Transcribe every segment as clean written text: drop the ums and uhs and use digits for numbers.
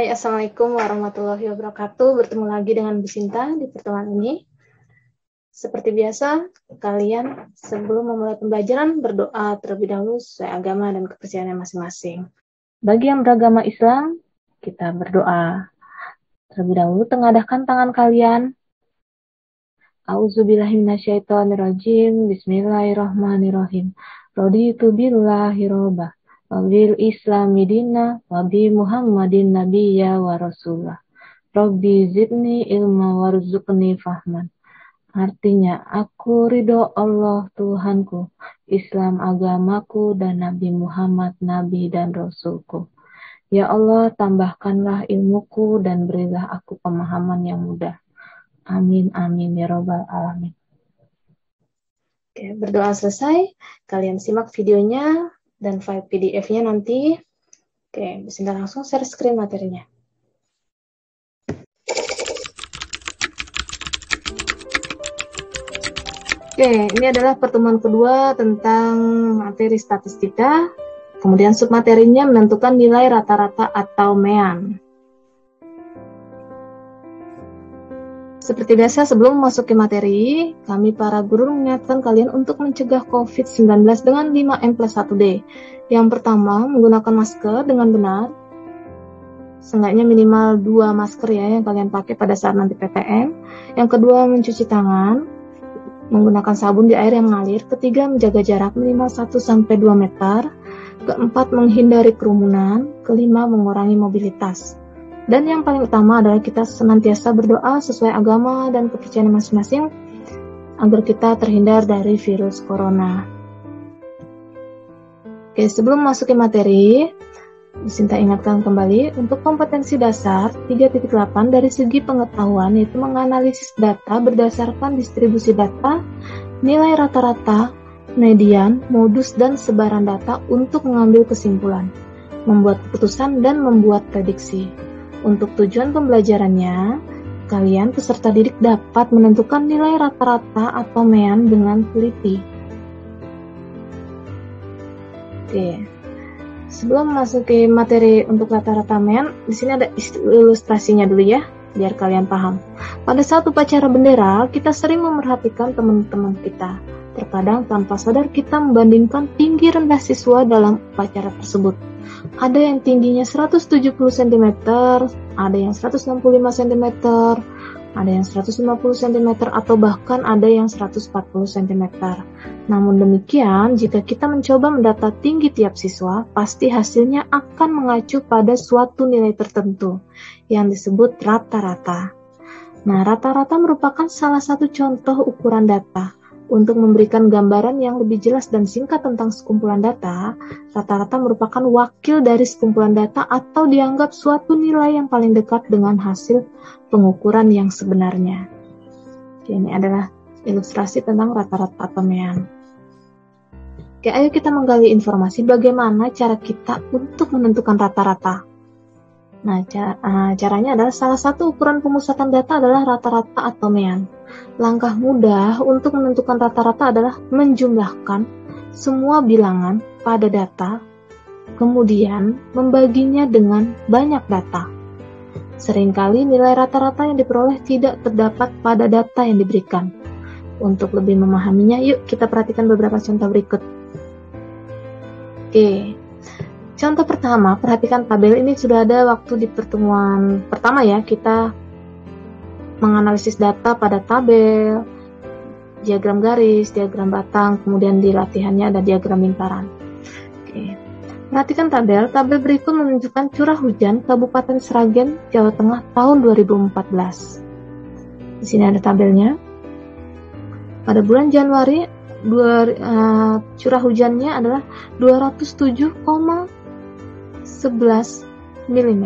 Hai, Assalamualaikum warahmatullahi wabarakatuh. Bertemu lagi dengan Bu Sinta di pertemuan ini. Seperti biasa, kalian sebelum memulai pembelajaran berdoa terlebih dahulu sesuai agama dan kepercayaannya masing-masing. Bagi yang beragama Islam, kita berdoa. Terlebih dahulu tengadahkan tangan kalian. A'udzubillahi minasyaitonirrajim. Bismillahirrahmanirrahim. Raditu billahi robba. Wabil islami dina, wabi Muhammadin nabiyya wa rasulah. Rabbi zidni ilma warzuqni fahman. Artinya, aku ridho Allah Tuhanku, Islam agamaku, dan Nabi Muhammad Nabi dan Rasulku. Ya Allah, tambahkanlah ilmuku dan berilah aku pemahaman yang mudah. Amin, amin, ya Rabbal Alamin. Oke, berdoa selesai. Kalian simak videonya dan file PDF-nya nanti. Oke, bisa langsung share screen materinya. Oke, ini adalah pertemuan kedua tentang materi statistika. Kemudian submaterinya menentukan nilai rata-rata atau MEAN. Seperti biasa, sebelum memasuki materi, kami para guru mengingatkan kalian untuk mencegah COVID-19 dengan 5M+1D. Yang pertama, menggunakan masker dengan benar. Seenggaknya minimal 2 masker ya yang kalian pakai pada saat nanti PTM. Yang kedua, mencuci tangan menggunakan sabun di air yang mengalir. Ketiga, menjaga jarak minimal 1-2 meter. Keempat, menghindari kerumunan. Kelima, mengurangi mobilitas. Dan yang paling utama adalah kita senantiasa berdoa sesuai agama dan kepercayaan masing-masing agar kita terhindar dari virus corona. Oke, sebelum masukin materi, Sinta ingatkan kembali untuk kompetensi dasar 3.8 dari segi pengetahuan, yaitu menganalisis data berdasarkan distribusi data, nilai rata-rata, median, modus, dan sebaran data untuk mengambil kesimpulan, membuat keputusan, dan membuat prediksi. Untuk tujuan pembelajarannya, kalian peserta didik dapat menentukan nilai rata-rata atau MEAN dengan teliti. Oke, sebelum memasuki materi untuk rata-rata MEAN, di sini ada ilustrasinya dulu ya, biar kalian paham. Pada saat upacara bendera, kita sering memerhatikan teman-teman kita. Terkadang tanpa sadar kita membandingkan tinggi rendah siswa dalam upacara tersebut. Ada yang tingginya 170 cm, ada yang 165 cm, ada yang 150 cm, atau bahkan ada yang 140 cm. Namun demikian, jika kita mencoba mendata tinggi tiap siswa, pasti hasilnya akan mengacu pada suatu nilai tertentu yang disebut rata-rata. Nah, rata-rata merupakan salah satu contoh ukuran data. Untuk memberikan gambaran yang lebih jelas dan singkat tentang sekumpulan data, rata-rata merupakan wakil dari sekumpulan data atau dianggap suatu nilai yang paling dekat dengan hasil pengukuran yang sebenarnya. Ini adalah ilustrasi tentang rata-rata atau MEAN. Oke, ayo kita menggali informasi bagaimana cara kita untuk menentukan rata-rata. Nah, caranya adalah salah satu ukuran pemusatan data adalah rata-rata atau MEAN. Langkah mudah untuk menentukan rata-rata adalah menjumlahkan semua bilangan pada data, kemudian membaginya dengan banyak data. Seringkali nilai rata-rata yang diperoleh tidak terdapat pada data yang diberikan. Untuk lebih memahaminya, yuk kita perhatikan beberapa contoh berikut. Oke, contoh pertama, perhatikan tabel ini sudah ada waktu di pertemuan pertama ya, kita menganalisis data pada tabel, diagram garis, diagram batang, kemudian di latihannya ada diagram lingkaran. Oke. Perhatikan tabel berikut menunjukkan curah hujan Kabupaten Sragen, Jawa Tengah tahun 2014. Di sini ada tabelnya. Pada bulan Januari, curah hujannya adalah 207,11 mm.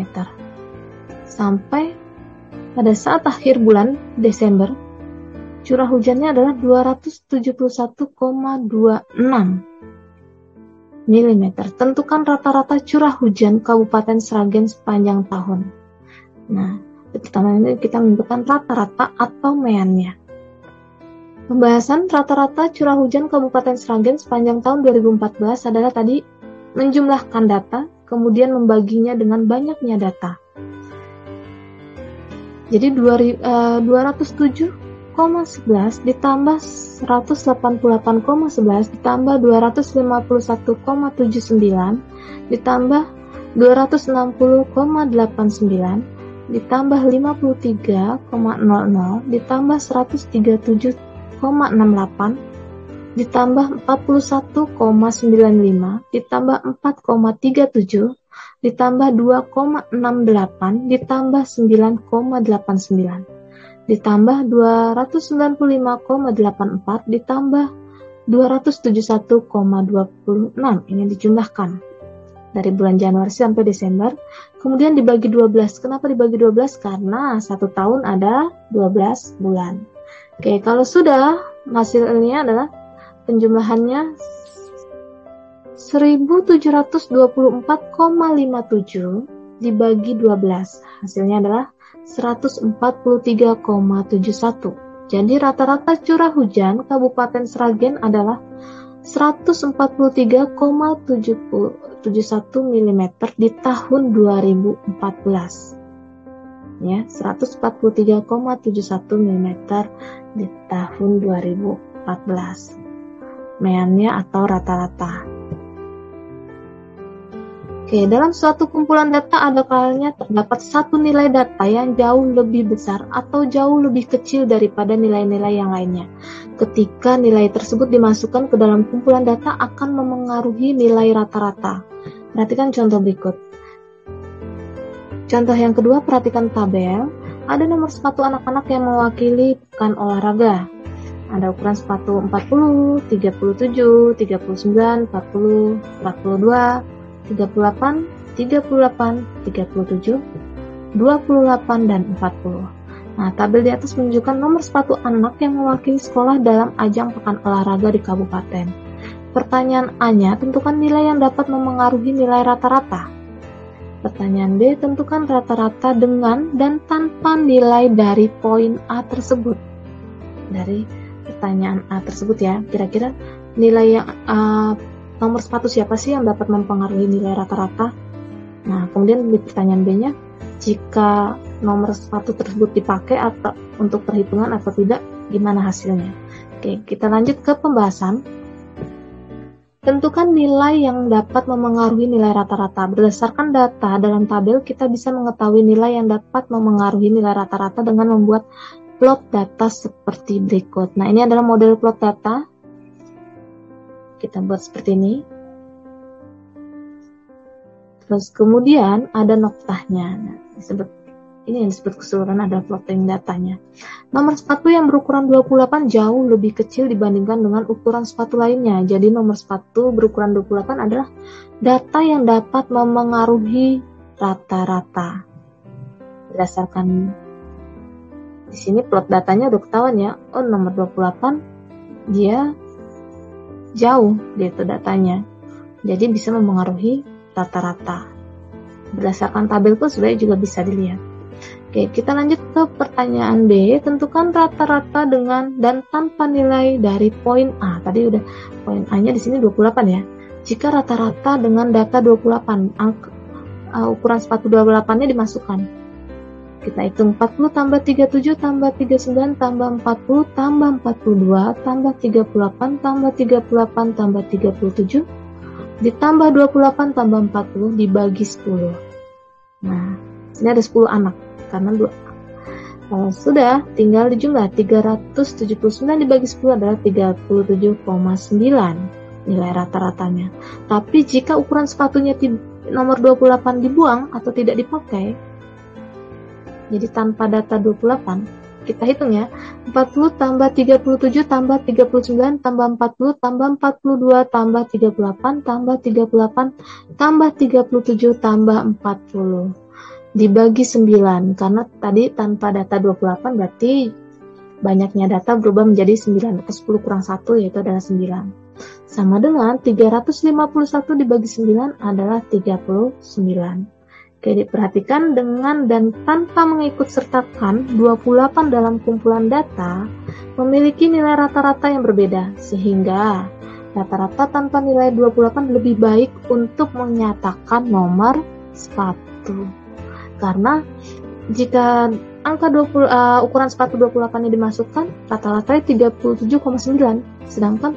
Sampai pada saat akhir bulan Desember, curah hujannya adalah 271,26 mm. Tentukan rata-rata curah hujan Kabupaten Sragen sepanjang tahun. Nah, pertama ini kita menentukan rata-rata atau MEAN-nya. Pembahasan rata-rata curah hujan Kabupaten Sragen sepanjang tahun 2014 adalah tadi menjumlahkan data, kemudian membaginya dengan banyaknya data. Jadi 207,11 ditambah 188,11 ditambah 251,79 ditambah 260,89 ditambah 53,00 ditambah 137,68 ditambah 41,95 ditambah 4,37 ditambah 2,68 ditambah 9,89 ditambah 295,84 ditambah 271,26. Ini dijumlahkan dari bulan Januari sampai Desember, kemudian dibagi 12. Kenapa dibagi 12? Karena 1 tahun ada 12 bulan. Oke, kalau sudah, hasilnya adalah penjumlahannya 1724,57 dibagi 12. Hasilnya adalah 143,71. Jadi rata-rata curah hujan Kabupaten Sragen adalah 143,71 mm di tahun 2014. Ya, 143,71 mm di tahun 2014. Meannya atau rata-rata. Oke, dalam suatu kumpulan data ada kalanya terdapat satu nilai data yang jauh lebih besar atau jauh lebih kecil daripada nilai-nilai yang lainnya. Ketika nilai tersebut dimasukkan ke dalam kumpulan data akan memengaruhi nilai rata-rata. Perhatikan contoh berikut. Contoh yang kedua, perhatikan tabel. Ada nomor sepatu anak-anak yang mewakili pekan olahraga. Ada ukuran sepatu 40, 37, 39, 40, 42, 38, 38, 37, 28, dan 40. Nah, tabel di atas menunjukkan nomor sepatu anak yang mewakili sekolah dalam ajang pekan olahraga di kabupaten. Pertanyaan A-nya, tentukan nilai yang dapat memengaruhi nilai rata-rata. Pertanyaan B, tentukan rata-rata dengan dan tanpa nilai dari poin A tersebut. Dari pertanyaan A tersebut ya, kira-kira nilai yang nomor sepatu siapa sih yang dapat mempengaruhi nilai rata-rata? Nah, kemudian di pertanyaan B-nya, jika nomor sepatu tersebut dipakai atau untuk perhitungan atau tidak, gimana hasilnya? Oke, kita lanjut ke pembahasan. Tentukan nilai yang dapat memengaruhi nilai rata-rata. Berdasarkan data dalam tabel, kita bisa mengetahui nilai yang dapat memengaruhi nilai rata-rata dengan membuat plot data seperti berikut. Nah, ini adalah model plot data. Kita buat seperti ini. Terus kemudian ada noktahnya. Nah, ini yang disebut keseluruhan adalah plotting datanya. Nomor sepatu yang berukuran 28 jauh lebih kecil dibandingkan dengan ukuran sepatu lainnya. Jadi nomor sepatu berukuran 28 adalah data yang dapat memengaruhi rata-rata. Berdasarkan di sini plot datanya udah ketahuan ya. Oh, nomor 28 dia jauh gitu datanya, jadi bisa memengaruhi rata-rata. Berdasarkan tabel itu sebenarnya juga bisa dilihat. Oke, kita lanjut ke pertanyaan B. Tentukan rata-rata dengan dan tanpa nilai dari poin A. Tadi udah poin A-nya di sini 28 ya. Jika rata-rata dengan data 28, ukuran sepatu 28-nya dimasukkan. Kita hitung 40 tambah 37 tambah 39 tambah 40 tambah 42 tambah 38 tambah 38 tambah 37 ditambah 28 tambah 40 dibagi 10. Nah, sini ada 10 anak karena 2. Sudah, tinggal dijumlah 379 dibagi 10 adalah 37,9 nilai rata-ratanya. Tapi jika ukuran sepatunya nomor 28 dibuang atau tidak dipakai, jadi tanpa data 28, kita hitung ya, 40 tambah 37 tambah 39 tambah 40 tambah 42 tambah 38 tambah 38 tambah 37 tambah 40 dibagi 9, karena tadi tanpa data 28 berarti banyaknya data berubah menjadi 9, atau 10 kurang 1 yaitu adalah 9. Sama dengan 351 dibagi 9 adalah 39. Oke, diperhatikan dengan dan tanpa mengikut sertakan 28 dalam kumpulan data memiliki nilai rata-rata yang berbeda, sehingga rata-rata tanpa nilai 28 lebih baik untuk menyatakan nomor sepatu. Karena jika angka ukuran sepatu 28-nya dimasukkan, rata-rata 37,9. Sedangkan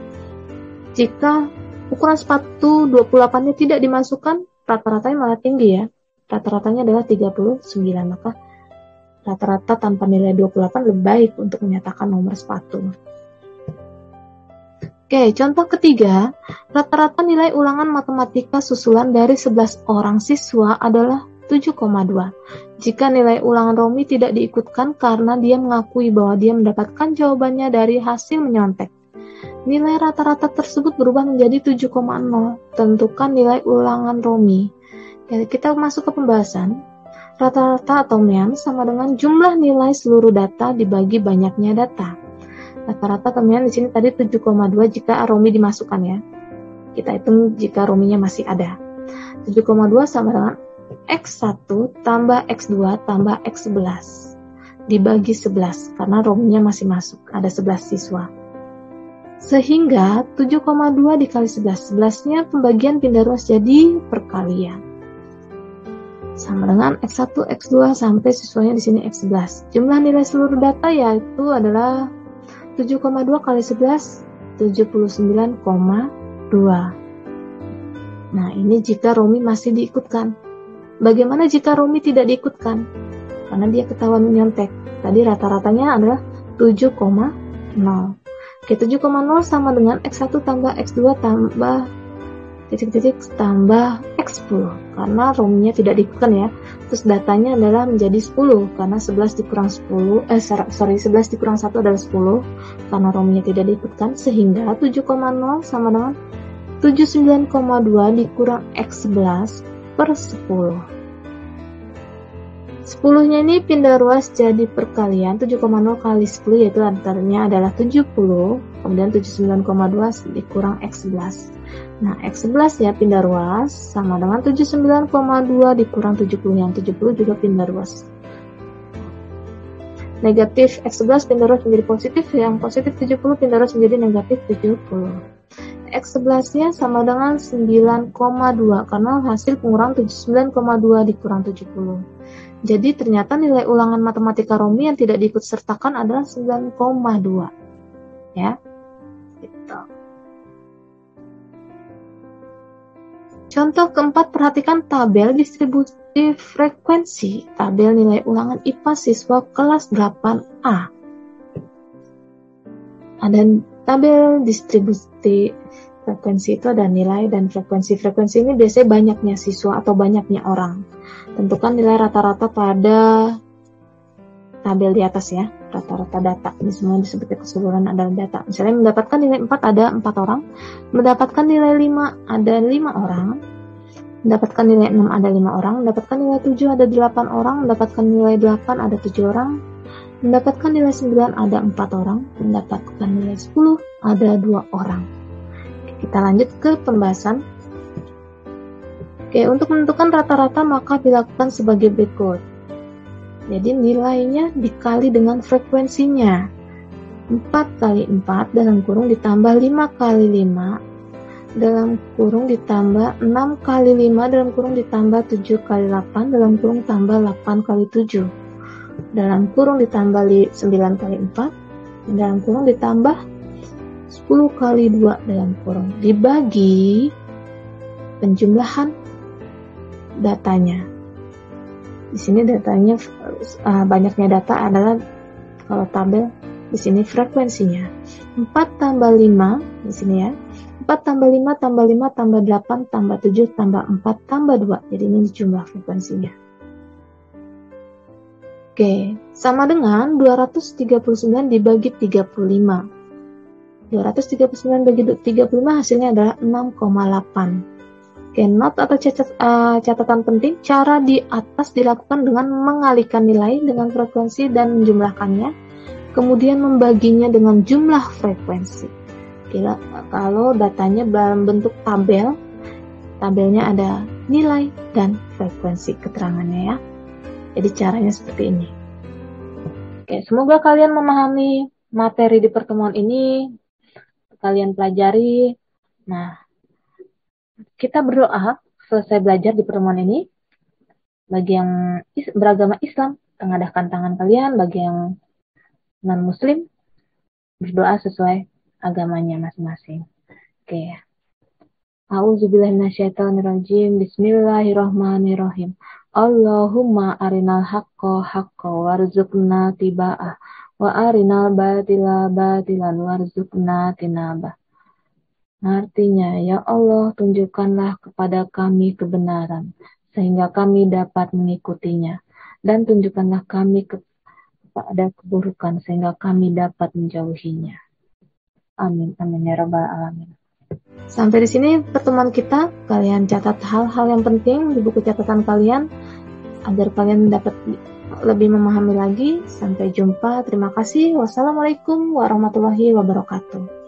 jika ukuran sepatu 28-nya tidak dimasukkan, rata-ratanya malah tinggi ya. Rata-ratanya adalah 39. Maka rata-rata tanpa nilai 28 lebih baik untuk menyatakan nomor sepatu. Oke, contoh ketiga, rata-rata nilai ulangan matematika susulan dari 11 orang siswa adalah 7,2. Jika nilai ulangan Romi tidak diikutkan karena dia mengakui bahwa dia mendapatkan jawabannya dari hasil menyontek, nilai rata-rata tersebut berubah menjadi 7,0. Tentukan nilai ulangan Romi. Jadi kita masuk ke pembahasan. Rata-rata atau mean sama dengan jumlah nilai seluruh data dibagi banyaknya data. Rata-rata atau mean di sini tadi 7,2 jika Romi dimasukkan ya. Kita hitung jika Rominya masih ada. 7,2 sama dengan X1 tambah X2 tambah X11 dibagi 11 karena Rominya masih masuk, ada 11 siswa. Sehingga 7,2 dikali 11, 11-nya pembagian pindah ruas jadi perkalian. Sama dengan X1, X2 sampai siswanya di sini X11. Jumlah nilai seluruh data yaitu adalah 7,2 kali 11, 79,2. Nah, ini jika Romi masih diikutkan. Bagaimana jika Romi tidak diikutkan? Karena dia ketahuan menyontek. Tadi rata-ratanya adalah 7,0. Oke, 7,0 sama dengan X1 tambah X2 tambah titik-titik tambah X10. Karena Rominya tidak diikutkan ya. Terus datanya adalah menjadi 10 karena 11 dikurang 10 11 dikurang 1 adalah 10 karena Rominya tidak diikutkan, sehingga 7,0 sama dengan 79,2 dikurang X11 per 10. 10-nya ini pindah ruas jadi perkalian. 7,0 kali 10 yaitu antaranya adalah 70, kemudian 79,2 dikurang X11. Nah, X11 ya pindah ruas sama dengan 79,2 dikurang 70, yang 70 juga pindah ruas. Negatif X11 pindah ruas menjadi positif, yang positif 70 pindah ruas menjadi negatif 70. X11-nya sama dengan 9,2 karena hasil pengurangan 79,2 dikurang 70. Jadi ternyata nilai ulangan matematika Romi yang tidak diikut sertakan adalah 9,2. Ya. Gitu. Contoh keempat, perhatikan tabel distribusi frekuensi, tabel nilai ulangan IPA siswa kelas 8A. Ada tabel distribusi frekuensi itu ada nilai dan frekuensi. Frekuensi ini biasanya banyaknya siswa atau banyaknya orang. Tentukan nilai rata-rata pada tabel di atas ya, rata-rata data. Ini semua disebut keseluruhan adalah data. Misalnya mendapatkan nilai 4 ada 4 orang, mendapatkan nilai 5 ada 5 orang, mendapatkan nilai 6 ada 5 orang, mendapatkan nilai 7 ada 8 orang, mendapatkan nilai 8 ada 7 orang, mendapatkan nilai 9 ada 4 orang, mendapatkan nilai 10 ada 2 orang. Kita lanjut ke pembahasan. Oke, untuk menentukan rata-rata maka dilakukan sebagai berikut. Jadi nilainya dikali dengan frekuensinya. 4 kali 4 dalam kurung ditambah 5 kali 5 dalam kurung ditambah 6 kali 5 dalam kurung ditambah 7 kali 8 dalam kurung tambah 8 kali 7 dalam kurung ditambah 9 kali 4 dalam kurung ditambah 10 kali 2 dalam kurung dibagi penjumlahan datanya. Di sini datanya banyaknya data adalah kalau tabel di sini frekuensinya 4 tambah 5 di sini ya. 4 tambah 5 tambah 5 tambah 8 tambah 7 tambah 4 tambah 2. Jadi ini jumlah frekuensinya. Oke, sama dengan 239 dibagi 35. 239 bagi 35 hasilnya adalah 6,8. Oke, note atau catatan penting, cara di atas dilakukan dengan mengalihkan nilai dengan frekuensi dan menjumlahkannya, kemudian membaginya dengan jumlah frekuensi. Kira kalau datanya dalam bentuk tabel, tabelnya ada nilai dan frekuensi keterangannya ya. Jadi caranya seperti ini. Oke, semoga kalian memahami materi di pertemuan ini, kalian pelajari. Nah, kita berdoa selesai belajar di pertemuan ini. Bagi yang beragama Islam, tengadahkan tangan kalian. Bagi yang non-muslim, berdoa sesuai agamanya masing-masing. Oke. A'udzubillahi minasyaitonirrajim. Bismillahirrahmanirrahim. Allahumma arinal haqqo haqqo warzuqna tiba'ah wa arinal batila batilan warzuqna tinabah. Artinya, ya Allah, tunjukkanlah kepada kami kebenaran sehingga kami dapat mengikutinya, dan tunjukkanlah kami kepada keburukan sehingga kami dapat menjauhinya. Amin amin ya rabbal alamin. Sampai di sini pertemuan kita. Kalian catat hal-hal yang penting di buku catatan kalian agar kalian dapat lebih memahami lagi. Sampai jumpa. Terima kasih. Wassalamualaikum warahmatullahi wabarakatuh.